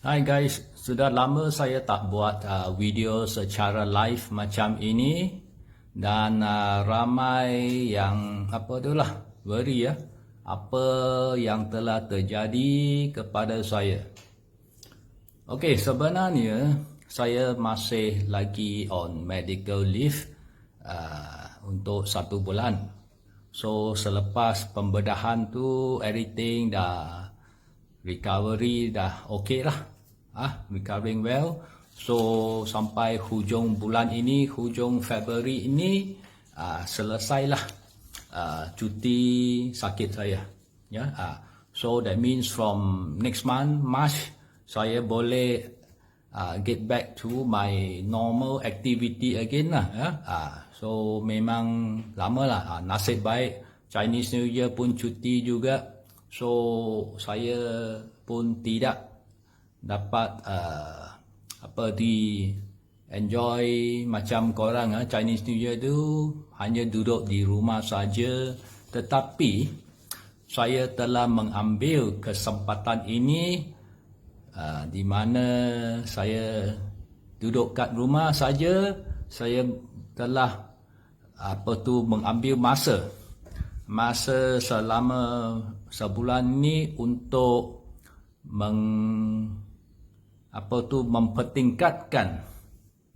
Hai guys, sudah lama saya tak buat video secara live macam ini dan ramai yang worry ya, apa yang telah terjadi kepada saya. Okey, sebenarnya saya masih lagi on medical leave untuk 1 bulan. So selepas pembedahan tu everything dah recovery dah okey lah. Recovering well. So sampai hujung bulan ini, hujung Februari ini selesailah cuti sakit saya. So that means from next month March saya boleh get back to my normal activity again lah. So memang lama lah. Nasib baik Chinese New Year pun cuti juga. So saya pun tidak dapat di enjoy macam korang Chinese New Year tu hanya duduk di rumah saja. Tetapi saya telah mengambil kesempatan ini di mana saya duduk kat rumah saja. Saya telah mengambil masa selama sebulan ni untuk mempertingkatkan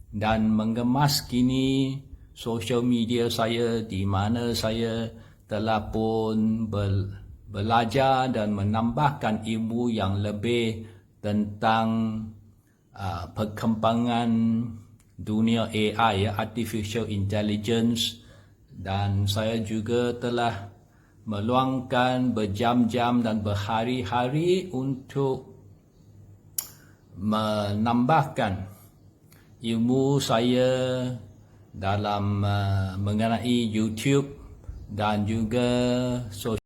dan mengemas kini social media saya, di mana saya telah pun belajar dan menambahkan ilmu yang lebih tentang perkembangan dunia AI, Artificial Intelligence, dan saya juga telah meluangkan berjam-jam dan berhari-hari untuk menambahkan ilmu saya dalam mengenai YouTube dan juga social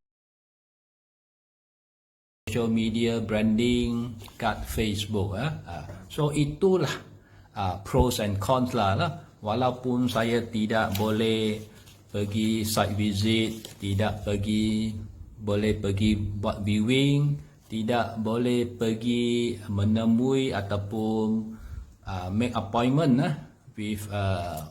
media branding kat Facebook. So itulah pros and cons lah. Walaupun saya tidak boleh pergi site visit, tidak boleh pergi buat viewing, tidak boleh pergi menemui ataupun make appointment with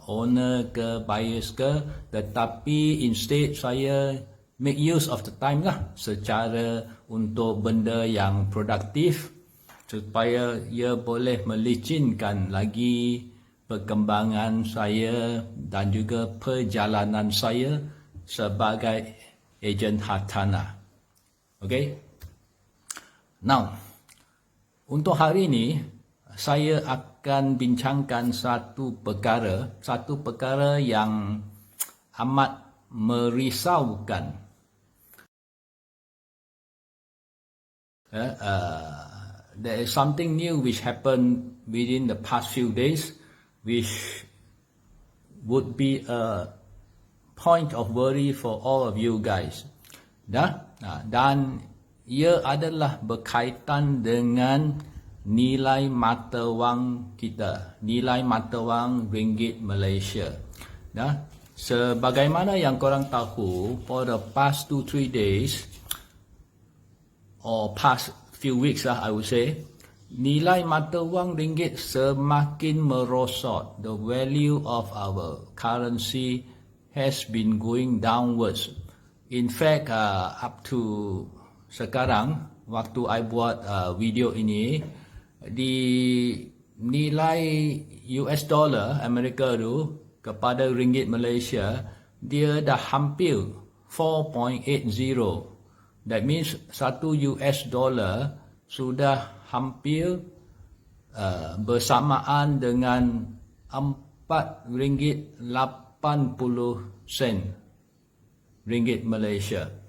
owner ke buyers ke, tetapi instead saya make use of the time lah secara untuk benda yang produktif supaya ia boleh melicinkan lagi perkembangan saya dan juga perjalanan saya sebagai ejen hartanah. Okay? Now, untuk hari ini saya akan bincangkan satu perkara yang amat merisaukan. There is something new which happened within the past few days, which would be a point of worry for all of you guys. Dan ia adalah berkaitan dengan nilai mata wang kita, nilai mata wang ringgit Malaysia. Sebagaimana yang korang tahu, for the past 2-3 days or past few weeks I would say, nilai mata wang ringgit semakin merosot. The value of our currency has been going downwards. In fact, up to sekarang, waktu I buat video ini, di nilai US dollar Amerika tu kepada ringgit Malaysia, dia dah hampir 4.80. That means 1 US dollar sudah hampir bersamaan dengan 4 ringgit 80 sen ringgit Malaysia.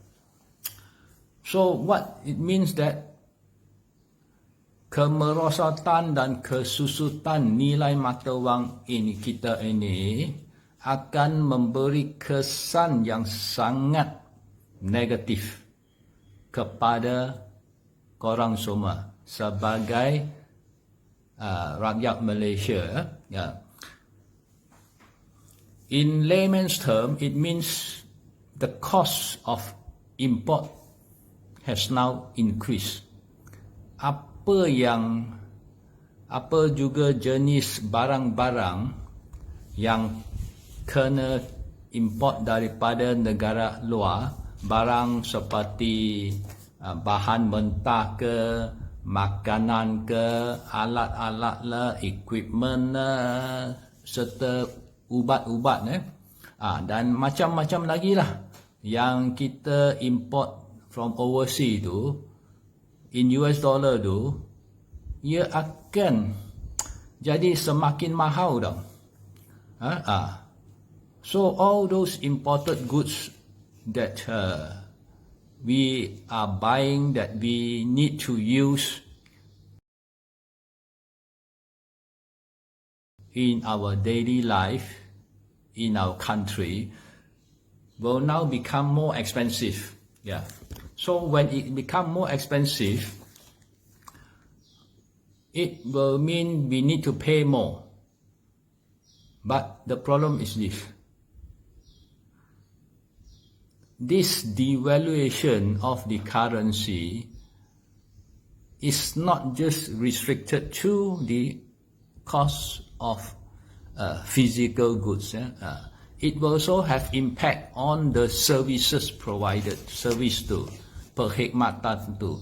So what it means that kemerosotan dan kesusutan nilai mata wang kita ini akan memberi kesan yang sangat negatif kepada korang semua sebagai rakyat Malaysia. In layman's term, it means the cost of import has now increased. Apa yang apa juga jenis barang-barang yang kena import daripada negara luar, barang seperti bahan mentah ke, makanan ke, alat-alat lah, equipment lah, serta ubat-ubat dan macam-macam lagi lah yang kita import from overseas tu, in US dollar tu, ia akan jadi semakin mahal tau. So all those imported goods that we are buying, that we need to use in our daily life, in our country, will now become more expensive. Yeah. So when it become more expensive, it will mean we need to pay more. But the problem is this devaluation of the currency is not just restricted to the cost of physical goods. It will also have impact on the services provided, service tu, perkhidmatan tu,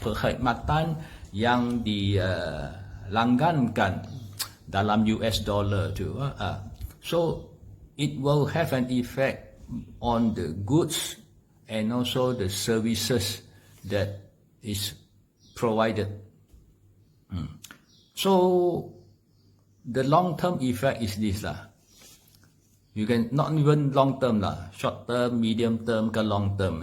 perkhidmatan yang dilanggankan dalam US dollar tu. So it will have an effect on the goods and also the services that is provided. So the long-term effect is this lah. You can not even long-term lah, short-term, medium-term ke long-term.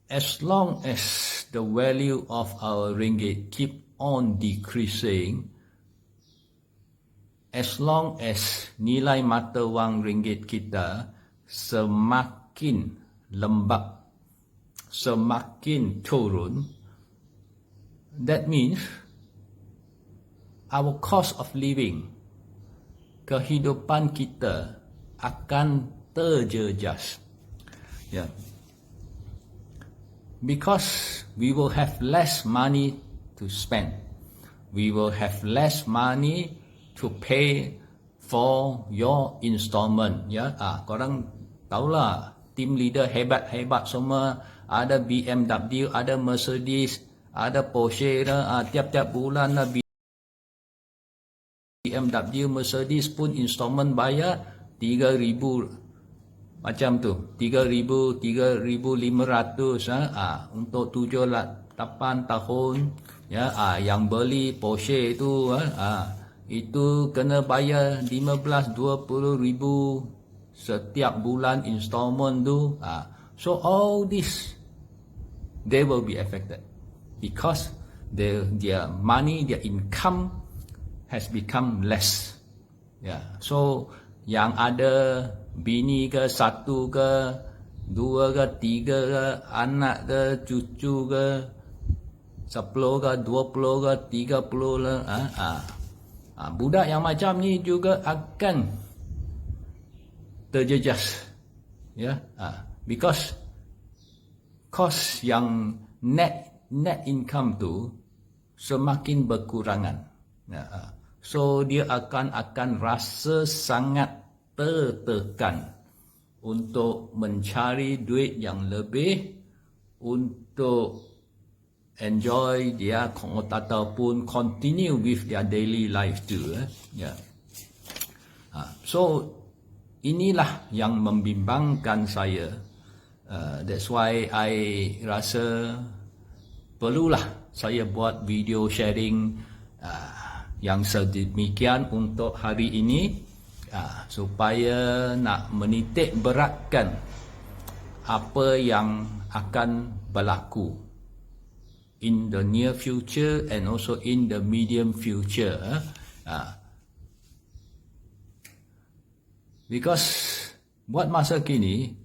As long as the value of our ringgit keep on decreasing, as long as nilai mata wang ringgit kita semakin lembab, semakin turun, that means our cost of living, kehidupan kita akan terjejas. Because we will have less money to spend. We will have less money to pay for your installment. Korang tahulah, team leader hebat-hebat semua, ada BMW, ada Mercedes, ada Porsche, tiap-tiap bulan BMW, Mercedes pun installment bayar 3,000 macam tu, 3,000, 3,500 untuk 7-8 tahun. Yang beli Porsche itu itu kena bayar 15-20 ribu setiap bulan installment tu. So all this, they will be affected because their money, their income has become less. So yang ada bini ke, satu ke, dua ke, tiga ke, anak ke, cucu ke, 10 ke, 20 ke, 30 ke, budak yang macam ni juga akan terjejas. Because cost yang net income tu semakin berkurangan. So dia akan rasa sangat tertekan untuk mencari duit yang lebih untuk enjoy dia ataupun continue with their daily life too. So inilah yang membimbangkan saya. That's why I rasa perlulah saya buat video sharing yang sedemikian untuk hari ini, supaya nak menitik beratkan apa yang akan berlaku in the near future and also in the medium future. Because buat masa kini,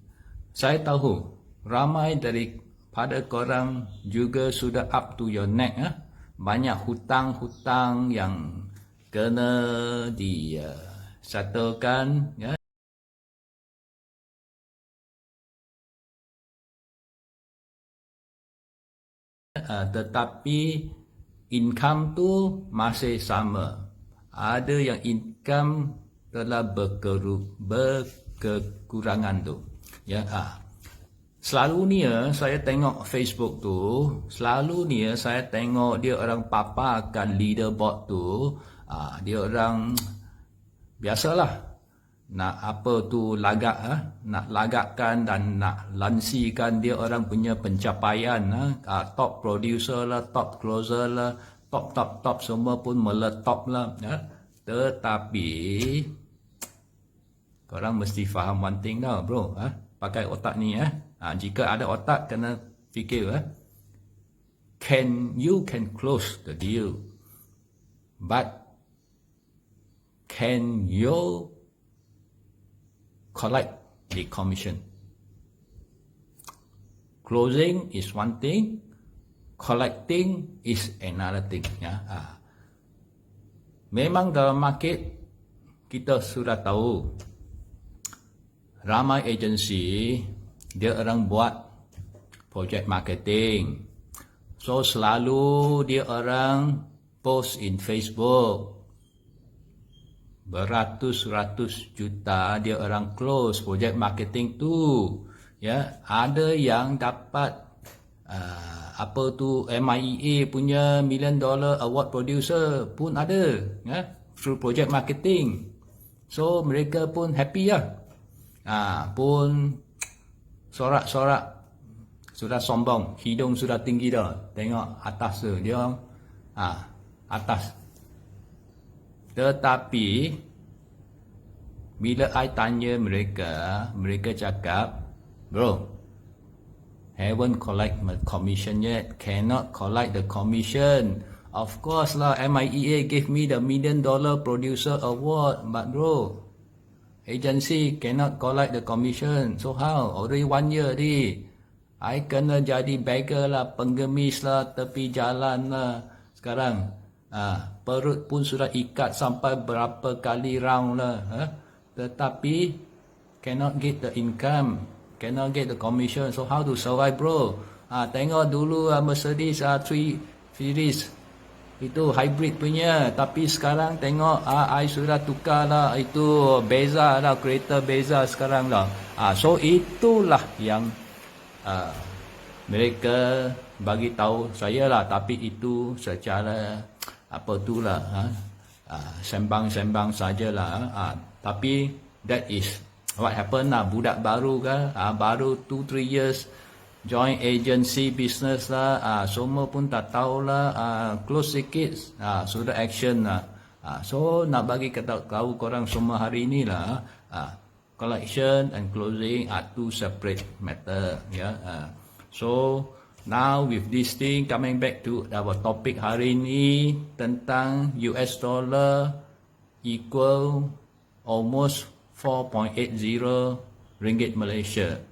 saya tahu ramai daripada korang juga sudah up to your neck. Banyak hutang-hutang yang kena disettlekan. Tetapi income tu masih sama. Ada yang income telah berkekurangan tu. Ya, selalu ni saya tengok Facebook tu, selalu ni saya tengok dia orang paparkan leaderboard tu, dia orang biasalah nak apa tu lagak, nak lagakkan dan nak lansikan dia orang punya pencapaian, top producer lah, top closer lah, top semua pun meletop lah, tetapi korang mesti faham one thing tau bro, pakai otak ni, jika ada otak kena fikir, you can close the deal, but can you collect the commission? Closing is one thing, collecting is another thing. Memang dalam market kita sudah tahu ramai agensi dia orang buat project marketing, so selalu dia orang post in Facebook, beratus-ratus juta dia orang close project marketing tu. Ya, ada yang dapat apa tu MIEA punya $1 million award producer pun ada, through project marketing. So mereka pun happy lah. Pun sorak-sorak sudah sombong, hidung sudah tinggi dah. Tengok atas tu dia atas. Tetapi bila I tanya mereka cakap, bro, haven't collect my commission yet, cannot collect the commission. Of course lah, MIEA gave me the $1 million producer award, but bro, agency cannot collect the commission. So how? Already 1 year di. I kena jadi beggar lah, pengemis lah, tepi jalan lah sekarang. Perut pun sudah ikat sampai berapa kali round lah, tetapi cannot get the income, cannot get the commission. So how to survive bro? Tengok dulu Mercedes 3 Series itu hybrid punya, tapi sekarang tengok I sudah tukar lah, itu Beza lah, kereta Beza sekarang lah. So itulah yang mereka bagi tahu saya lah, tapi itu secara apa tu lah, sembang-sembang sajalah. Tapi that is what happened lah. Budak baru kan, baru 2-3 years join agency business lah, semua pun tak tahu lah, close sikit sudah action lah. So nak bagi tahu korang semua hari ni lah, collection and closing are two separate matter, so now with this thing, coming back to our topic hari ni tentang US dollar equal almost 4.80 ringgit Malaysia.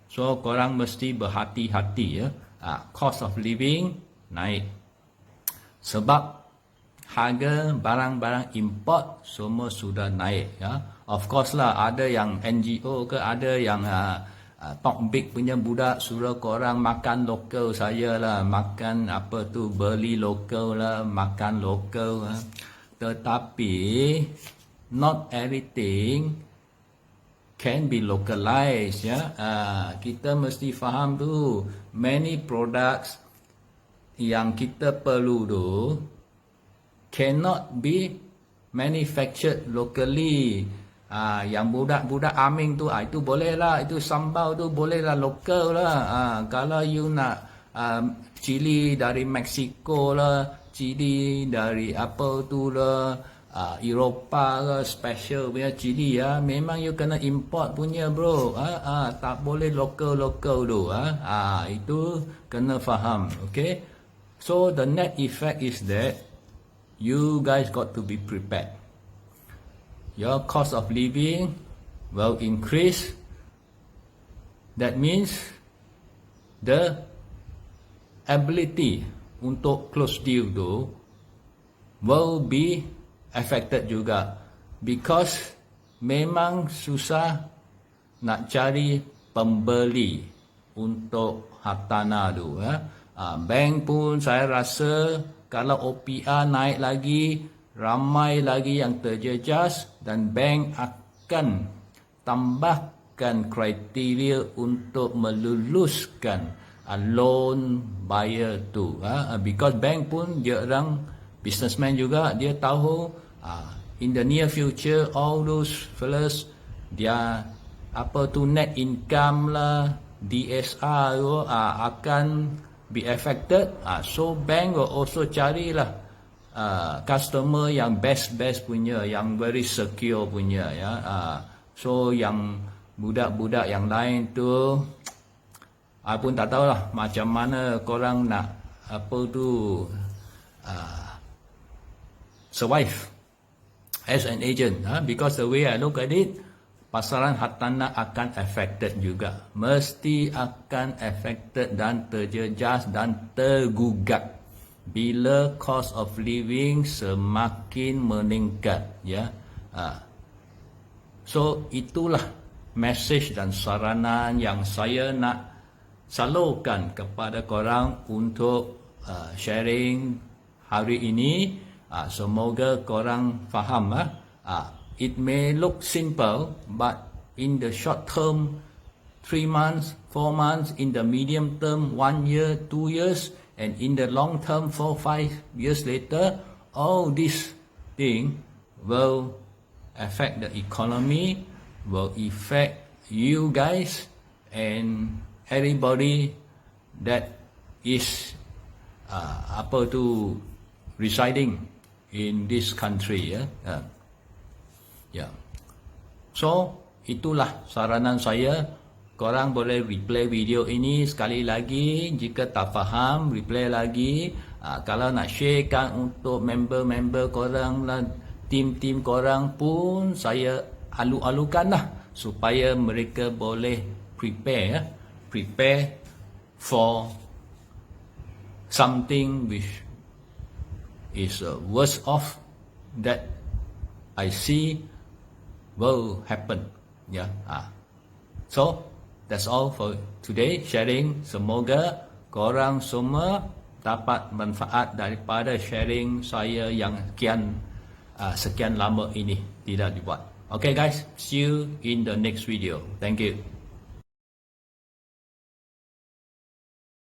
So korang mesti berhati-hati, cost of living naik sebab harga barang-barang import semua sudah naik, Of course lah, ada yang NGO ke, ada yang top big punya budak suruh korang makan lokal saya lah, makan apa tu, beli lokal lah, makan lokal lah. Tetapi not everything can be localized, kita mesti faham tu, many products yang kita perlu tu cannot be manufactured locally. Yang budak-budak aming tu, itu boleh lah, itu sambal tu boleh lah, lokal lah. Kalau you nak cili dari Mexico lah, cili dari apa tu lah, Eropah lah, special punya cili, memang you kena import punya bro, tak boleh lokal tu, itu kena faham, okay? So the net effect is that you guys got to be prepared. Your cost of living will increase. That means the ability untuk close deal tu will be affected juga, because memang susah nak cari pembeli untuk hartanah tu. Bank pun saya rasa kalau OPR naik lagi, ramai lagi yang terjejas dan bank akan tambahkan kriteria untuk meluluskan loan buyer tu. Because bank pun dia orang businessman juga, dia tahu in the near future all those fellas dia net income lah, DSR akan be affected. So bank will also carilah customer yang best punya, yang very secure punya ya. So yang budak-budak yang lain tu I pun tak tahulah macam mana korang nak survive as an agent, because the way I look at it, pasaran hartanah akan affected juga, mesti akan affected dan terjejas dan tergugat bila cost of living semakin meningkat ya. So itulah message dan saranan yang saya nak salurkan kepada korang untuk sharing hari ini. Semoga korang faham. It may look simple, but in the short term, 3 months, 4 months, in the medium term, 1 year, 2 years, and in the long term, 4, 5 years later, all this thing will affect the economy, will affect you guys and everybody that is residing in this country ya. So itulah saranan saya. Korang boleh replay video ini sekali lagi, jika tak faham replay lagi. Kalau nak sharekan untuk member-member korang lah, tim-tim korang pun saya alu-alukan lah supaya mereka boleh prepare for something which is worse off that I see will happen. So that's all for today sharing. Semoga korang semua dapat manfaat daripada sharing saya yang sekian lama ini tidak dibuat. Okay guys, see you in the next video. Thank you.